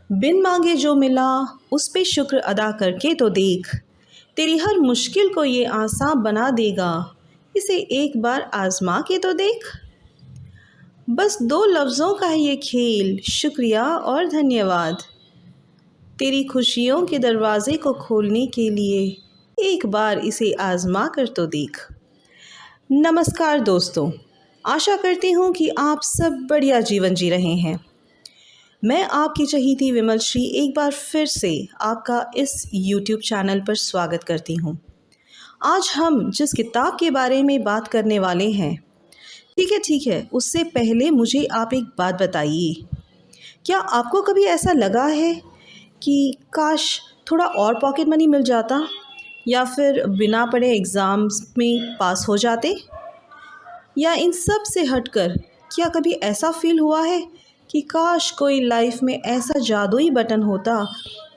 बिन मांगे जो मिला उस पे शुक्र अदा करके तो देख, तेरी हर मुश्किल को ये आसान बना देगा, इसे एक बार आजमा के तो देख। बस दो लफ्ज़ों का है ये खेल, शुक्रिया और धन्यवाद। तेरी खुशियों के दरवाजे को खोलने के लिए एक बार इसे आजमा कर तो देख। नमस्कार दोस्तों, आशा करती हूँ कि आप सब बढ़िया जीवन जी रहे हैं। मैं आपकी चहीती विमल श्री एक बार फिर से आपका इस YouTube चैनल पर स्वागत करती हूँ। आज हम जिस किताब के बारे में बात करने वाले हैं, ठीक है, उससे पहले मुझे आप एक बात बताइए। क्या आपको कभी ऐसा लगा है कि काश थोड़ा और पॉकेट मनी मिल जाता, या फिर बिना पढ़े एग्ज़ाम्स में पास हो जाते? या इन सब से हटकर क्या कभी ऐसा फील हुआ है कि काश कोई लाइफ में ऐसा जादुई बटन होता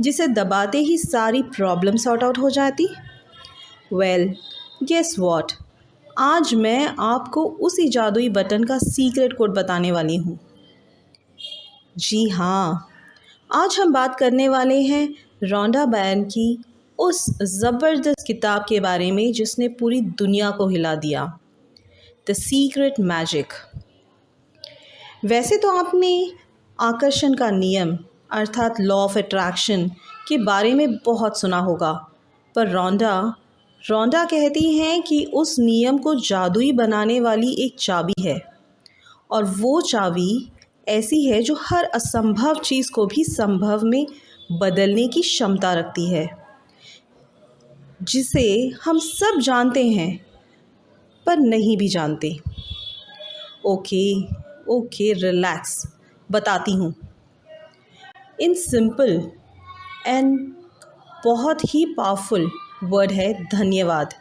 जिसे दबाते ही सारी प्रॉब्लम सॉर्ट आउट हो जाती? वेल, गेस व्हाट, आज मैं आपको उसी जादुई बटन का सीक्रेट कोड बताने वाली हूँ। जी हाँ, आज हम बात करने वाले हैं रोंडा बायर्न की उस ज़बरदस्त किताब के बारे में जिसने पूरी दुनिया को हिला दिया, द सीक्रेट मैजिक। वैसे तो आपने आकर्षण का नियम अर्थात लॉ ऑफ अट्रैक्शन के बारे में बहुत सुना होगा, पर रोंडा कहती हैं कि उस नियम को जादुई बनाने वाली एक चाबी है, और वो चाबी ऐसी है जो हर असंभव चीज़ को भी संभव में बदलने की क्षमता रखती है, जिसे हम सब जानते हैं पर नहीं भी जानते। ओके, रिलैक्स, बताती हूँ। इन सिंपल एंड बहुत ही पावरफुल वर्ड है धन्यवाद।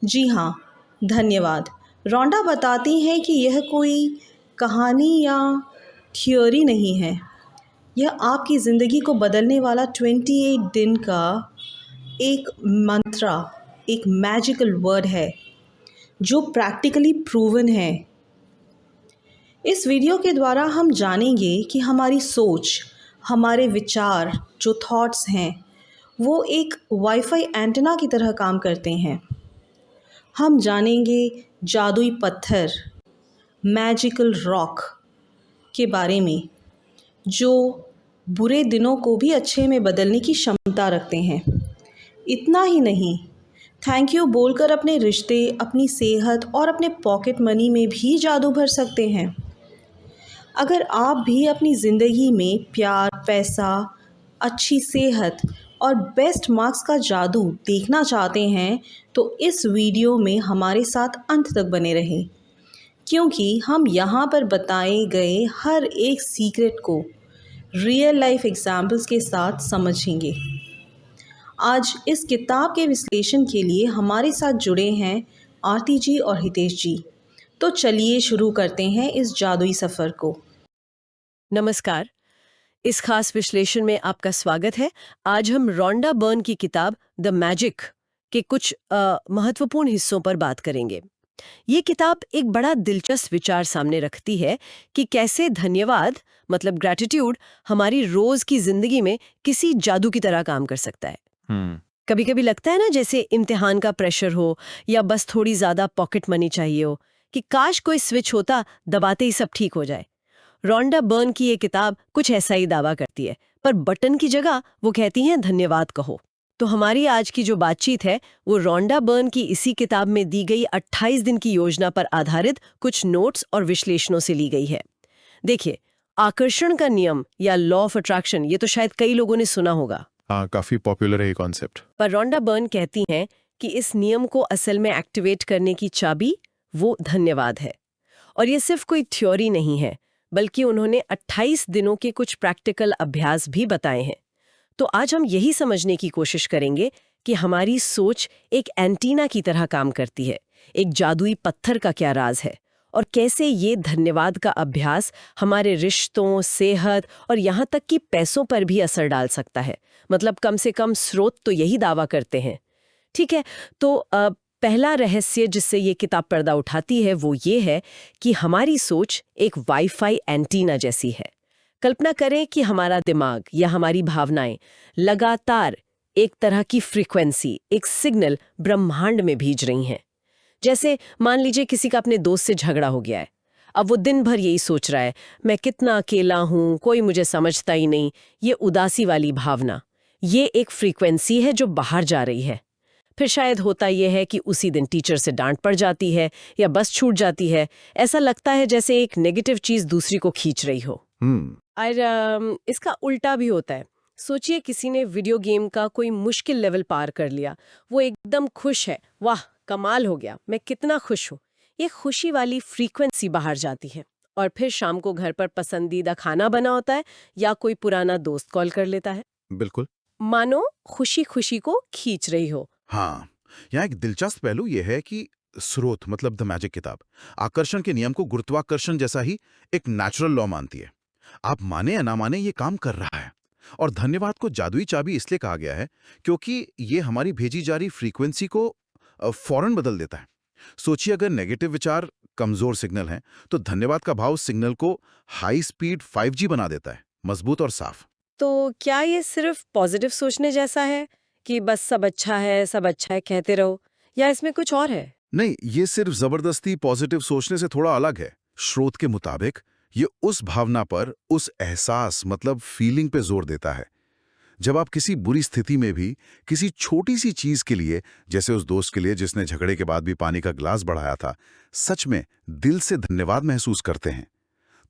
जी हाँ, धन्यवाद। रोंडा बताती हैं कि यह कोई कहानी या थ्योरी नहीं है, यह आपकी ज़िंदगी को बदलने वाला 28 दिन का एक मंत्रा, एक मैजिकल वर्ड है जो प्रैक्टिकली प्रूवन है। इस वीडियो के द्वारा हम जानेंगे कि हमारी सोच, हमारे विचार, जो थॉट्स हैं, वो एक वाईफाई एंटेना की तरह काम करते हैं। हम जानेंगे जादुई पत्थर, मैजिकल रॉक के बारे में, जो बुरे दिनों को भी अच्छे में बदलने की क्षमता रखते हैं। इतना ही नहीं, थैंक यू बोलकर अपने रिश्ते, अपनी सेहत और अपने पॉकेट मनी में भी जादू भर सकते हैं। अगर आप भी अपनी ज़िंदगी में प्यार, पैसा, अच्छी सेहत और बेस्ट मार्क्स का जादू देखना चाहते हैं तो इस वीडियो में हमारे साथ अंत तक बने रहें, क्योंकि हम यहाँ पर बताए गए हर एक सीक्रेट को रियल लाइफ एग्जाम्पल्स के साथ समझेंगे। आज इस किताब के विश्लेषण के लिए हमारे साथ जुड़े हैं आरती जी और हितेश जी। तो चलिए शुरू करते हैं इस जादुई सफ़र को। नमस्कार, इस खास विश्लेषण में आपका स्वागत है। आज हम रोंडा बर्न की किताब द मैजिक के कुछ महत्वपूर्ण हिस्सों पर बात करेंगे। ये किताब एक बड़ा दिलचस्प विचार सामने रखती है कि कैसे धन्यवाद मतलब ग्रैटिट्यूड हमारी रोज की जिंदगी में किसी जादू की तरह काम कर सकता है। कभी कभी लगता है ना, जैसे इम्तिहान का प्रेशर हो या बस थोड़ी ज्यादा पॉकेट मनी चाहिए हो, कि काश कोई स्विच होता, दबाते ही सब ठीक हो जाए। रोंडा बर्न की ये किताब कुछ ऐसा ही दावा करती है, पर बटन की जगह वो कहती हैं धन्यवाद कहो। तो हमारी आज की जो बातचीत है वो रोंडा बर्न की इसी किताब में दी गई 28 दिन की योजना पर आधारित कुछ नोट्स और विश्लेषणों से ली गई है। देखिए, आकर्षण का नियम या लॉ ऑफ अट्रैक्शन, ये तो शायद कई लोगों ने सुना होगा। हाँ, काफी पॉपुलर है ये कॉन्सेप्ट। पर रोंडा बर्न कहती हैं कि इस नियम को असल में एक्टिवेट करने की चाबी वो धन्यवाद है। और ये सिर्फ कोई थ्योरी नहीं है, बल्कि उन्होंने 28 दिनों के कुछ प्रैक्टिकल अभ्यास भी बताए हैं। तो आज हम यही समझने की कोशिश करेंगे कि हमारी सोच एक एंटीना की तरह काम करती है, एक जादुई पत्थर का क्या राज है, और कैसे ये धन्यवाद का अभ्यास हमारे रिश्तों, सेहत और यहाँ तक कि पैसों पर भी असर डाल सकता है। मतलब कम से कम स्रोत तो यही दावा करते हैं। ठीक है, तो पहला रहस्य जिससे ये किताब पर्दा उठाती है वो ये है कि हमारी सोच एक वाईफाई एंटीना जैसी है। कल्पना करें कि हमारा दिमाग या हमारी भावनाएं लगातार एक तरह की फ्रीक्वेंसी, एक सिग्नल ब्रह्मांड में भेज रही हैं। जैसे मान लीजिए किसी का अपने दोस्त से झगड़ा हो गया है। अब वो दिन भर यही सोच रहा है, मैं कितना अकेला हूं, कोई मुझे समझता ही नहीं। ये उदासी वाली भावना, ये एक फ्रीक्वेंसी है जो बाहर जा रही है। फिर शायद होता यह है कि उसी दिन टीचर से डांट पड़ जाती है या बस छूट जाती है। ऐसा लगता है जैसे एक नेगेटिव चीज दूसरी को खींच रही हो। और इसका उल्टा भी होता है। सोचिए किसी ने वीडियो गेम का कोई मुश्किल लेवल पार कर लिया, वो एकदम खुश है, वाह कमाल हो गया, मैं कितना खुश हूँ। ये खुशी वाली फ्रीक्वेंसी बाहर जाती है। और फिर शाम को घर पर पसंदीदा खाना बना होता है या कोई पुराना दोस्त कॉल कर लेता है। बिल्कुल। मानो खुशी खुशी को खींच रही हो। हाँ, यहाँ एक दिलचस्प पहलू यह है कि स्रोत मतलब द मैजिक किताब आकर्षण के नियम को गुरुत्वाकर्षण जैसा ही एक नेचुरल लॉ मानती है। आप माने या ना माने ये काम कर रहा है। और धन्यवाद को जादुई चाबी इसलिए कहा गया है क्योंकि ये हमारी भेजी जा रही फ्रीक्वेंसी को फौरन बदल देता है। सोचिए अगर नेगेटिव विचार कमजोर सिग्नल है तो धन्यवाद का भाव सिग्नल को हाई स्पीड 5G बना देता है, मजबूत और साफ। तो क्या ये सिर्फ पॉजिटिव सोचने जैसा है कि बस सब अच्छा है कहते रहो, या इसमें कुछ और है? नहीं, ये सिर्फ जबरदस्ती पॉजिटिव सोचने से थोड़ा अलग है। स्रोत के मुताबिक ये उस भावना पर, उस एहसास मतलब फीलिंग पे जोर देता है। जब आप किसी बुरी स्थिति में भी किसी छोटी सी चीज के लिए, जैसे उस दोस्त के लिए जिसने झगड़े के बाद भी पानी का गिलास बढ़ाया था, सच में दिल से धन्यवाद महसूस करते हैं,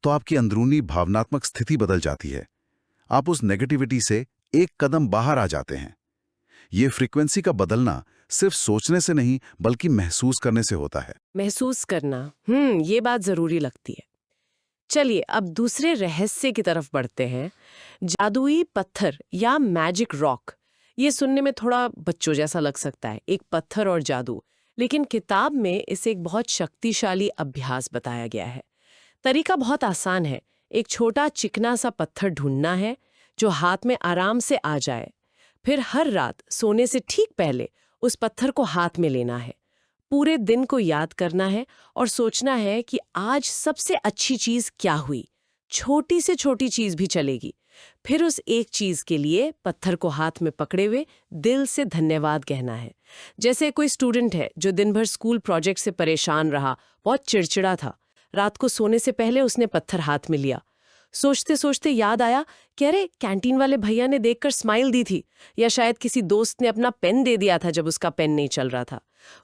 तो आपकी अंदरूनी भावनात्मक स्थिति बदल जाती है। आप उस नेगेटिविटी से एक कदम बाहर आ जाते हैं। ये फ्रीक्वेंसी का बदलना सिर्फ सोचने से नहीं बल्कि महसूस करने से होता है। महसूस करना, ये बात जरूरी लगती है। चलिए अब दूसरे रहस्य की तरफ बढ़ते हैं। जादुई पत्थर या मैजिक रॉक। ये सुनने में थोड़ा बच्चों जैसा लग सकता है, एक पत्थर और जादू, लेकिन किताब में इसे एक बहुत शक्तिशाली अभ्यास बताया गया है। तरीका बहुत आसान है। एक छोटा चिकना सा पत्थर ढूंढना है जो हाथ में आराम से आ जाए। फिर हर रात सोने से ठीक पहले उस पत्थर को हाथ में लेना है। पूरे दिन को याद करना है और सोचना है कि आज सबसे अच्छी चीज क्या हुई। छोटी से छोटी चीज भी चलेगी। फिर उस एक चीज के लिए पत्थर को हाथ में पकड़े हुए दिल से धन्यवाद कहना है। जैसे कोई स्टूडेंट है जो दिन भर स्कूल प्रोजेक्ट से परेशान रहा, बहुत चिड़चिड़ा था। रात को सोने से पहले उसने पत्थर हाथ में लिया। सोचते सोचते याद आया कि अरे कैंटीन वाले भैया ने देखकर स्माइल दी थी, या शायद किसी दोस्त ने अपना पेन दे दिया था जब उसका पेन नहीं चल रहा था।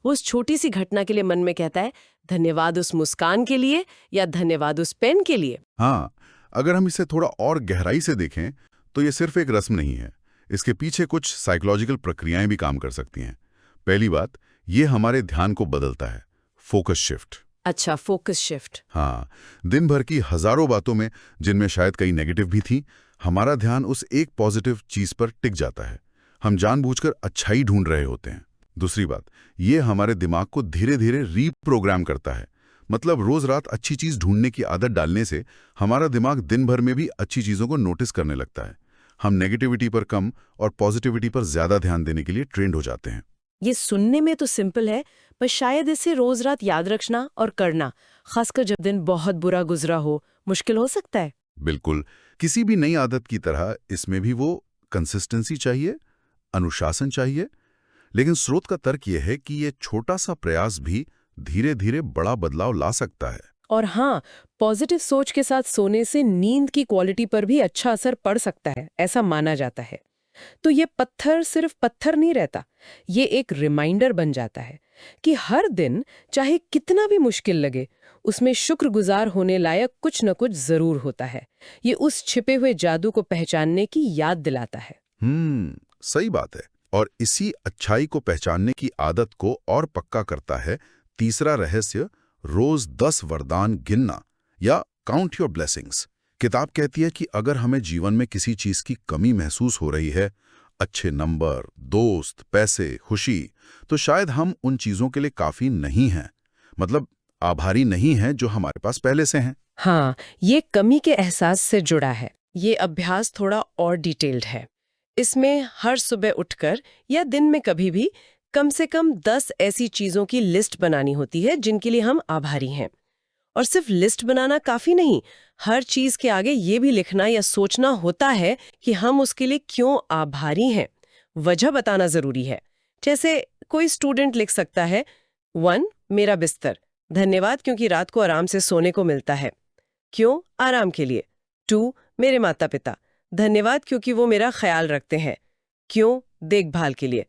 वो उस छोटी सी घटना के लिए मन में कहता है धन्यवाद उस मुस्कान के लिए या धन्यवाद उस पेन के लिए। हाँ, अगर हम इसे थोड़ा और गहराई से देखें तो ये सिर्फ एक रस्म नहीं है। इसके पीछे कुछ साइकोलॉजिकल प्रक्रियाएं भी काम कर सकती हैं। पहली बात, ये हमारे ध्यान को बदलता है, फोकस शिफ्ट। अच्छा, फोकस शिफ्ट। हाँ, दिन भर की हजारों बातों में, जिनमें शायद कई नेगेटिव भी थी, हमारा ध्यान उस एक पॉजिटिव चीज पर टिक जाता है। हम जानबूझकर अच्छाई ढूंढ रहे होते हैं। दूसरी बात, ये हमारे दिमाग को धीरे धीरे रीप्रोग्राम करता है। मतलब रोज रात अच्छी चीज ढूंढने की आदत डालने से हमारा दिमाग दिन भर में भी अच्छी चीजों को नोटिस करने लगता है। हम नेगेटिविटी पर कम और पॉजिटिविटी पर ज्यादा ध्यान देने के लिए ट्रेंड हो जाते हैं। ये सुनने में तो सिंपल है, पर शायद इसे रोज रात याद रखना और करना, खासकर जब दिन बहुत बुरा गुजरा हो, मुश्किल हो सकता है। बिल्कुल, किसी भी नई आदत की तरह इसमें भी वो कंसिस्टेंसी चाहिए, अनुशासन चाहिए। लेकिन स्रोत का तर्क यह है कि ये छोटा सा प्रयास भी धीरे धीरे बड़ा बदलाव ला सकता है। और हाँ, पॉजिटिव सोच के साथ सोने से नींद की क्वालिटी पर भी अच्छा असर पड़ सकता है, ऐसा माना जाता है। तो ये पत्थर सिर्फ पत्थर नहीं रहता, ये एक रिमाइंडर बन जाता है कि हर दिन चाहे कितना भी मुश्किल लगे, उसमें शुक्रगुजार होने लायक कुछ न कुछ जरूर होता है। ये उस छिपे हुए जादू को पहचानने की याद दिलाता है। सही बात है। और इसी अच्छाई को पहचानने की आदत को और पक्का करता है तीसरा रहस्य, रोज 10 वरदान गिनना या काउंट योर ब्लेसिंग्स। किताब कहती है कि अगर हमें जीवन में किसी चीज की कमी महसूस हो रही है, अच्छे नंबर, दोस्त, पैसे, खुशी, तो शायद हम उन चीजों के लिए काफी नहीं हैं, मतलब आभारी नहीं हैं जो हमारे पास पहले से हैं। हाँ, ये कमी के एहसास से जुड़ा है। ये अभ्यास थोड़ा और डिटेल्ड है। इसमें हर सुबह उठकर या दिन में कभी भी कम से कम 10 ऐसी चीजों की लिस्ट बनानी होती है जिनके लिए हम आभारी हैं। और सिर्फ लिस्ट बनाना काफी नहीं, हर चीज के आगे ये भी लिखना या सोचना होता है कि हम उसके लिए क्यों आभारी हैं। वजह बताना जरूरी है। जैसे कोई स्टूडेंट लिख सकता है 1 मेरा बिस्तर, धन्यवाद क्योंकि रात को आराम से सोने को मिलता है। क्यों? आराम के लिए। 2 मेरे माता पिता, धन्यवाद क्योंकि वो मेरा ख्याल रखते हैं। क्यों? देखभाल के लिए।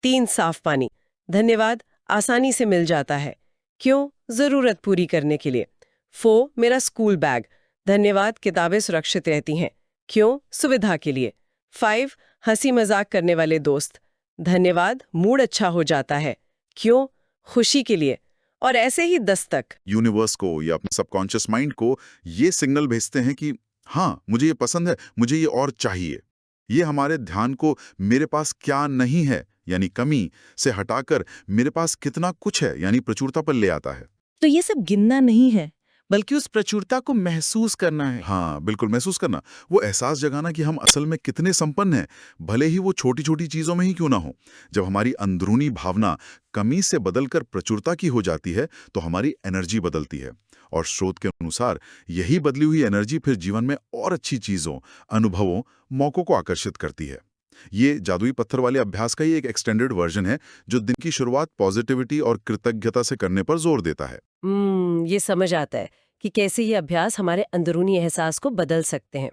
3 साफ पानी, धन्यवाद आसानी से मिल जाता है। क्यों? जरूरत पूरी करने के लिए। 4 मेरा स्कूल बैग, धन्यवाद किताबें सुरक्षित रहती हैं। क्यों? सुविधा के लिए। 5 हंसी मजाक करने वाले दोस्त, धन्यवाद मूड अच्छा हो जाता है। क्यों? खुशी के लिए। और ऐसे ही 10 तक। यूनिवर्स को या अपने सबकॉन्शियस माइंड को ये सिग्नल भेजते हैं कि हाँ, मुझे ये पसंद है, मुझे ये और चाहिए। ये हमारे ध्यान को मेरे पास क्या नहीं है यानी कमी से हटाकर मेरे पास कितना कुछ है यानी प्रचुरता पर ले आता है। तो ये सब गिनना नहीं है, बल्कि उस प्रचुरता को महसूस करना है। हाँ, बिल्कुल महसूस करना, वो एहसास जगाना कि हम असल में कितने संपन्न हैं, भले ही वो छोटी छोटी चीजों में ही क्यों ना हो। जब हमारी अंदरूनी भावना कमी से बदलकर प्रचुरता की हो जाती है तो हमारी एनर्जी बदलती है, और स्रोत के अनुसार यही बदली हुई एनर्जी फिर जीवन में और अच्छी चीजों, अनुभवों, मौकों को आकर्षित करती है। ये जादुई पत्थर वाले अभ्यास का ही एक एक्सटेंडेड वर्जन है जो दिन की शुरुआत पॉजिटिविटी और कृतज्ञता से करने पर जोर देता है। ये समझ आता है कि कैसे ये अभ्यास हमारे अंदरूनी एहसास को बदल सकते हैं।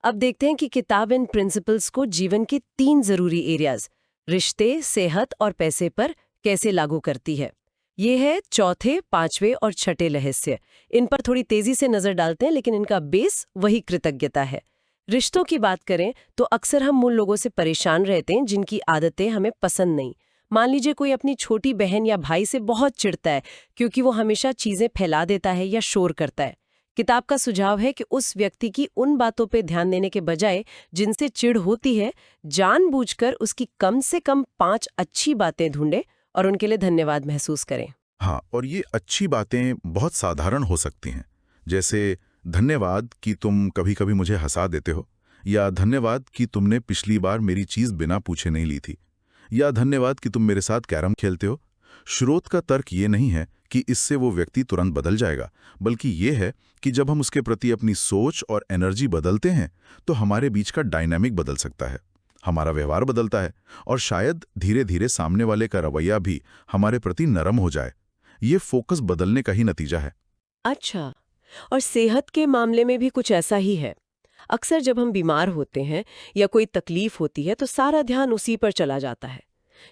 अब देखते हैं कि किताब इन प्रिंसिपल्स को जीवन के 3 जरूरी एरियाज, रिश्ते, सेहत और पैसे पर कैसे लागू करती है। ये है चौथे, 5वें और 6ठे रहस्य। इन पर थोड़ी तेजी से नजर डालते हैं, लेकिन इनका बेस वही कृतज्ञता है। रिश्तों की बात करें तो अक्सर हम उन लोगों से परेशान रहते हैं जिनकी आदतें हमें पसंद नहीं। मान लीजिए कोई अपनी छोटी बहन या भाई से बहुत चिढ़ता है क्योंकि वो हमेशा चीजें फैला देता है या शोर करता है। किताब का सुझाव है कि उस व्यक्ति की उन बातों पे ध्यान देने के बजाय जिनसे चिढ़ होती है, जानबूझकर उसकी कम से कम 5 अच्छी बातें ढूंढें और उनके लिए धन्यवाद महसूस करें। हाँ, और ये अच्छी बातें बहुत साधारण हो सकती हैं, जैसे धन्यवाद कि तुम कभी-कभी मुझे हंसा देते हो, या धन्यवाद कि तुमने पिछली बार मेरी चीज बिना पूछे नहीं ली थी, या धन्यवाद कि तुम मेरे साथ कैरम खेलते हो। स्रोत का तर्क ये नहीं है कि इससे वो व्यक्ति तुरंत बदल जाएगा, बल्कि ये है कि जब हम उसके प्रति अपनी सोच और एनर्जी बदलते हैं तो हमारे बीच का डायनामिक बदल सकता है, हमारा व्यवहार बदलता है, और शायद धीरे धीरे सामने वाले का रवैया भी हमारे प्रति नरम हो जाए। ये फोकस बदलने का ही नतीजा है। अच्छा, और सेहत के मामले में भी कुछ ऐसा ही है। अक्सर जब हम बीमार होते हैं या कोई तकलीफ होती है तो सारा ध्यान उसी पर चला जाता है।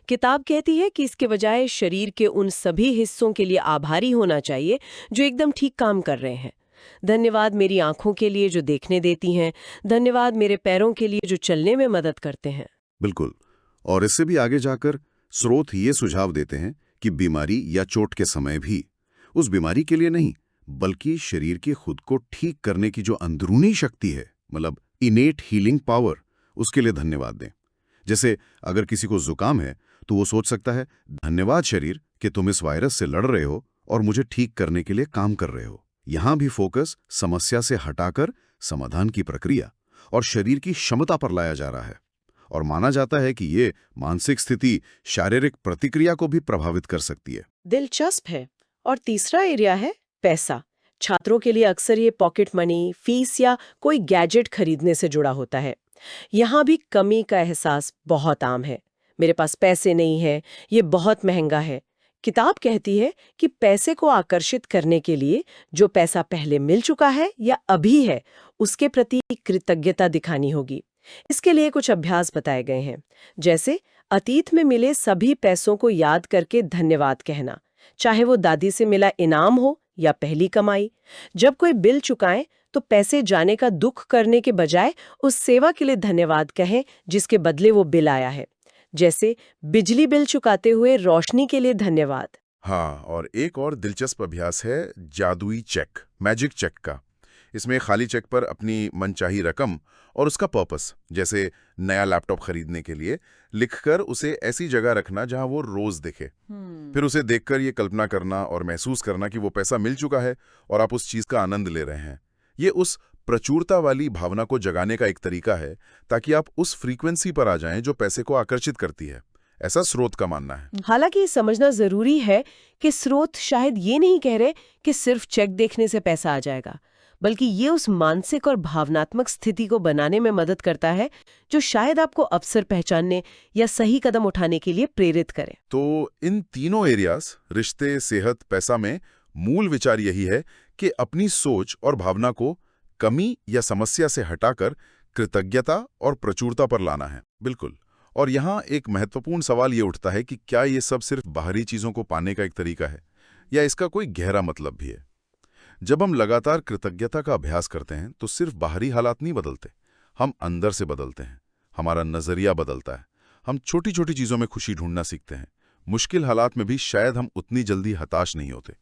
किताब कहती है कि इसके बजाय शरीर के उन सभी हिस्सों के लिए आभारी होना चाहिए जो एकदम ठीक काम कर रहे हैं। धन्यवाद मेरी आंखों के लिए जो देखने देती हैं, धन्यवाद मेरे पैरों के लिए जो चलने में मदद करते हैं। बिल्कुल, और इससे भी आगे जाकर स्रोत ये सुझाव देते हैं कि बीमारी या चोट के समय भी उस बीमारी के लिए नहीं, बल्कि शरीर के खुद को ठीक करने की जो अंदरूनी शक्ति है, मतलब इनेट हीलिंग पावर, उसके लिए धन्यवाद दें। जैसे अगर किसी को जुकाम है तो वो सोच सकता है, धन्यवाद शरीर कि तुम इस वायरस से लड़ रहे हो और मुझे ठीक करने के लिए काम कर रहे हो। यहां भी फोकस समस्या से हटाकर समाधान की प्रक्रिया और शरीर की क्षमता पर लाया जा रहा है, और माना जाता है कि ये मानसिक स्थिति शारीरिक प्रतिक्रिया को भी प्रभावित कर सकती है। दिलचस्प है। और तीसरा एरिया है पैसा। छात्रों के लिए अक्सर ये पॉकेट मनी, फीस या कोई गैजेट खरीदने से जुड़ा होता है। यहाँ भी कमी का एहसास बहुत आम है। मेरे पास पैसे नहीं है, ये बहुत महंगा है। किताब कहती है कि पैसे को आकर्षित करने के लिए जो पैसा पहले मिल चुका है या अभी है, उसके प्रति कृतज्ञता दिखानी होगी। इसके लिए कुछ अभ्यास बताए गए हैं, जैसे अतीत में मिले सभी पैसों को याद करके धन्यवाद कहना, चाहे वो दादी से मिला इनाम हो या पहली कमाई। जब कोई बिल चुकाएं तो पैसे जाने का दुख करने के बजाय उस सेवा के लिए धन्यवाद कहें जिसके बदले वो बिल आया है, जैसे बिजली बिल चुकाते हुए रोशनी के लिए धन्यवाद। हाँ, और एक और दिलचस्प अभ्यास है जादुई चेक, मैजिक चेक का। इसमें खाली चेक पर अपनी मनचाही रकम और उसका पर्पस, जैसे नया लैपटॉप खरीदने के लिए, लिखकर उसे ऐसी जगह रखना जहां वो रोज दिखे। फिर उसे देखकर ये कल्पना करना और महसूस करना कि वो पैसा मिल चुका है और आप उस चीज का आनंद ले रहे हैं। ये उस प्रचुरता वाली भावना को जगाने का एक तरीका है ताकि आप उस फ्रीक्वेंसी पर आ जाएं जो पैसे को आकर्षित करती है। ऐसा स्रोत का मानना है। हालांकि ये समझना जरूरी है कि स्रोत शायद ये नहीं कह रहे कि सिर्फ चेक देखने से पैसा आ जाएगा, बल्कि ये उस मानसिक और भावनात्मक स्थिति को बनाने में मदद करता है जो शायद आपको अवसर पहचानने या सही कदम उठाने के लिए प्रेरित करे। तो इन तीनों एरियाज, रिश्ते, सेहत, पैसा में मूल विचार यही है कि अपनी सोच और भावना को कमी या समस्या से हटाकर कृतज्ञता और प्रचुरता पर लाना है। बिल्कुल। और यहाँ एक महत्वपूर्ण सवाल ये उठता है कि क्या ये सब सिर्फ बाहरी चीजों को पाने का एक तरीका है या इसका कोई गहरा मतलब भी है। जब हम लगातार कृतज्ञता का अभ्यास करते हैं तो सिर्फ बाहरी हालात नहीं बदलते, हम अंदर से बदलते हैं। हमारा नजरिया बदलता है, हम छोटी छोटी चीजों में खुशी ढूंढना सीखते हैं। मुश्किल हालात में भी शायद हम उतनी जल्दी हताश नहीं होते।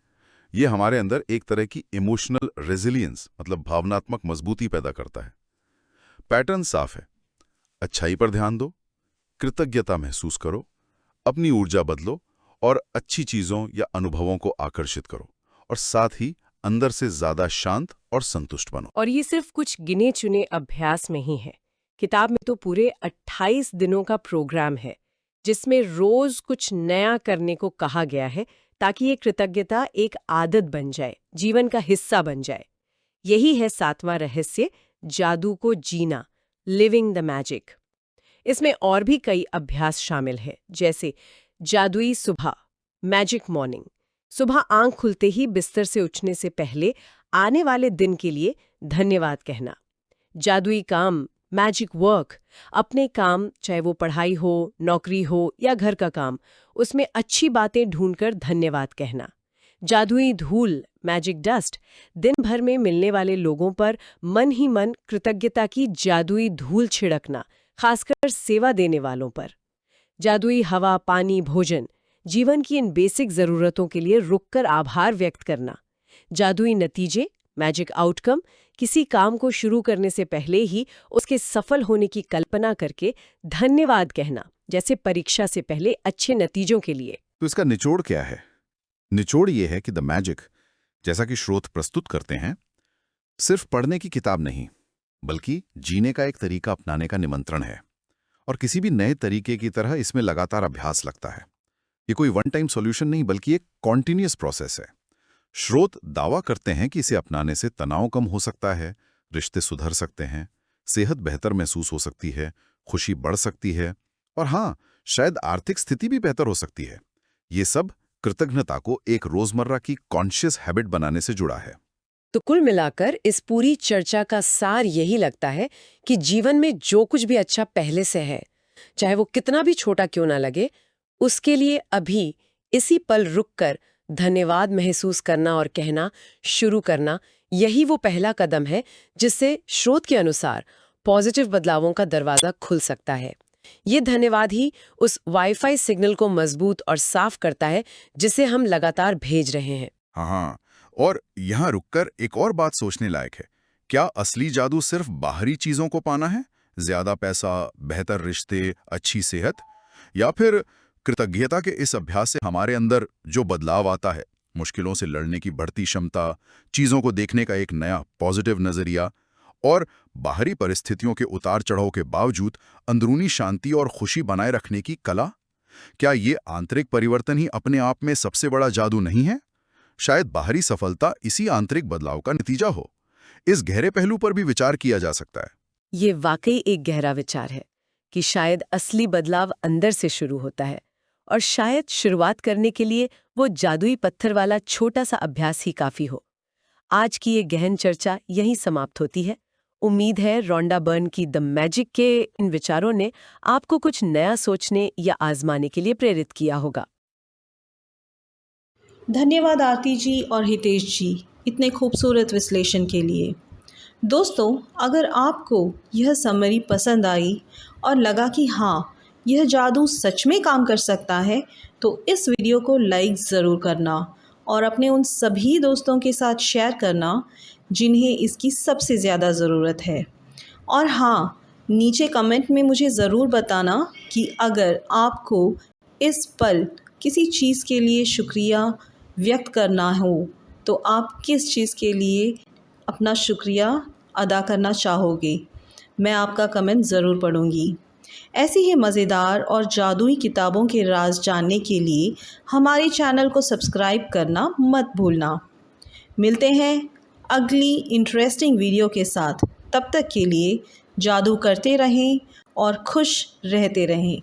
ये हमारे अंदर एक तरह की इमोशनल रेजिलियंस, मतलब भावनात्मक मजबूती पैदा करता है। पैटर्न साफ है, अच्छाई पर ध्यान दो, कृतज्ञता महसूस करो, अपनी ऊर्जा बदलो और अच्छी चीजों या अनुभवों को आकर्षित करो, और साथ ही अंदर से ज्यादा शांत और संतुष्ट बनो। और ये सिर्फ कुछ गिने चुने अभ्यास में ही है। किताब में तो पूरे 28 दिनों का प्रोग्राम है जिसमें रोज कुछ नया करने को कहा गया है ताकि ये कृतज्ञता एक आदत बन जाए, जीवन का हिस्सा बन जाए। यही है 7वां रहस्य, जादू को जीना, लिविंग द मैजिक। इसमें और भी कई अभ्यास शामिल है, जैसे जादुई सुबह, मैजिक मॉर्निंग, सुबह आंख खुलते ही बिस्तर से उठने से पहले आने वाले दिन के लिए धन्यवाद कहना। जादुई काम, मैजिक वर्क, अपने काम, चाहे वो पढ़ाई हो, नौकरी हो या घर का काम, उसमें अच्छी बातें ढूंढकर धन्यवाद कहना। जादुई धूल, मैजिक डस्ट, दिन भर में मिलने वाले लोगों पर मन ही मन कृतज्ञता की जादुई धूल छिड़कना, खासकर सेवा देने वालों पर। जादुई हवा, पानी, भोजन, जीवन की इन बेसिक जरूरतों के लिए रुककर आभार व्यक्त करना। जादुई नतीजे, मैजिक आउटकम, किसी काम को शुरू करने से पहले ही उसके सफल होने की कल्पना करके धन्यवाद कहना, जैसे परीक्षा से पहले अच्छे नतीजों के लिए। तो इसका निचोड़ क्या है? निचोड़ ये है कि द मैजिक, जैसा कि स्रोत प्रस्तुत करते हैं, सिर्फ पढ़ने की किताब नहीं, बल्कि जीने का एक तरीका अपनाने का निमंत्रण है। और किसी भी नए तरीके की तरह इसमें लगातार अभ्यास लगता है। ये कोई वन टाइम सॉल्यूशन नहीं, बल्कि एक कॉन्टिन्यूअस प्रोसेस है। स्रोत दावा करते हैं कि इसे अपनाने से तनाव कम हो सकता है, रिश्ते सुधर सकते हैं, सेहत बेहतर महसूस हो सकती है, खुशी बढ़ सकती है, और हाँ, शायद आर्थिक स्थिति भी बेहतर हो सकती है। ये सब कृतज्ञता को एक रोजमर्रा की कॉन्शियस हैबिट बनाने से जुड़ा है। तो कुल मिलाकर इस पूरी चर्चा का सार यही लगता है कि जीवन में जो कुछ भी अच्छा पहले से है, चाहे वो कितना भी छोटा क्यों ना लगे, उसके लिए अभी इसी पल रुककर धन्यवाद महसूस करना और कहना शुरू करना, यही वो पहला कदम है जिससे स्रोत के अनुसार पॉजिटिव बदलावों का दरवाजा खुल सकता है। ये धन्यवाद ही उस वाईफाई सिग्नल को मजबूत और साफ करता है जिसे हम लगातार भेज रहे हैं। हाँ, और यहाँ रुककर एक और बात सोचने लायक है। क्या असली जादू सिर्फ बाहरी चीजों को पाना है, ज्यादा पैसा, बेहतर रिश्ते, अच्छी सेहत, या फिर कृतज्ञता के इस अभ्यास से हमारे अंदर जो बदलाव आता है, मुश्किलों से लड़ने की बढ़ती क्षमता, चीजों को देखने का एक नया पॉजिटिव नजरिया, और बाहरी परिस्थितियों के उतार चढ़ाव के बावजूद अंदरूनी शांति और खुशी बनाए रखने की कला, क्या ये आंतरिक परिवर्तन ही अपने आप में सबसे बड़ा जादू नहीं है? शायद बाहरी सफलता इसी आंतरिक बदलाव का नतीजा हो। इस गहरे पहलू पर भी विचार किया जा सकता है। ये वाकई एक गहरा विचार है कि शायद असली बदलाव अंदर से शुरू होता है, और शायद शुरुआत करने के लिए वो जादुई पत्थर वाला छोटा सा अभ्यास ही काफी हो। आज की ये गहन चर्चा यहीं समाप्त होती है। उम्मीद है रोंडा बर्न की द मैजिक के इन विचारों ने आपको कुछ नया सोचने या आजमाने के लिए प्रेरित किया होगा। धन्यवाद आरती जी और हितेश जी इतने खूबसूरत विश्लेषण के लिए। दोस्तों, अगर आपको यह समरी पसंद आई और लगा कि हाँ, यह जादू सच में काम कर सकता है, तो इस वीडियो को लाइक ज़रूर करना और अपने उन सभी दोस्तों के साथ शेयर करना जिन्हें इसकी सबसे ज़्यादा ज़रूरत है। और हाँ, नीचे कमेंट में मुझे ज़रूर बताना कि अगर आपको इस पल किसी चीज़ के लिए शुक्रिया व्यक्त करना हो तो आप किस चीज़ के लिए अपना शुक्रिया अदा करना चाहोगे। मैं आपका कमेंट ज़रूर पढ़ूंगी। ऐसी ही मज़ेदार और जादुई किताबों के राज जानने के लिए हमारे चैनल को सब्सक्राइब करना मत भूलना। मिलते हैं अगली इंटरेस्टिंग वीडियो के साथ। तब तक के लिए जादू करते रहें और खुश रहते रहें।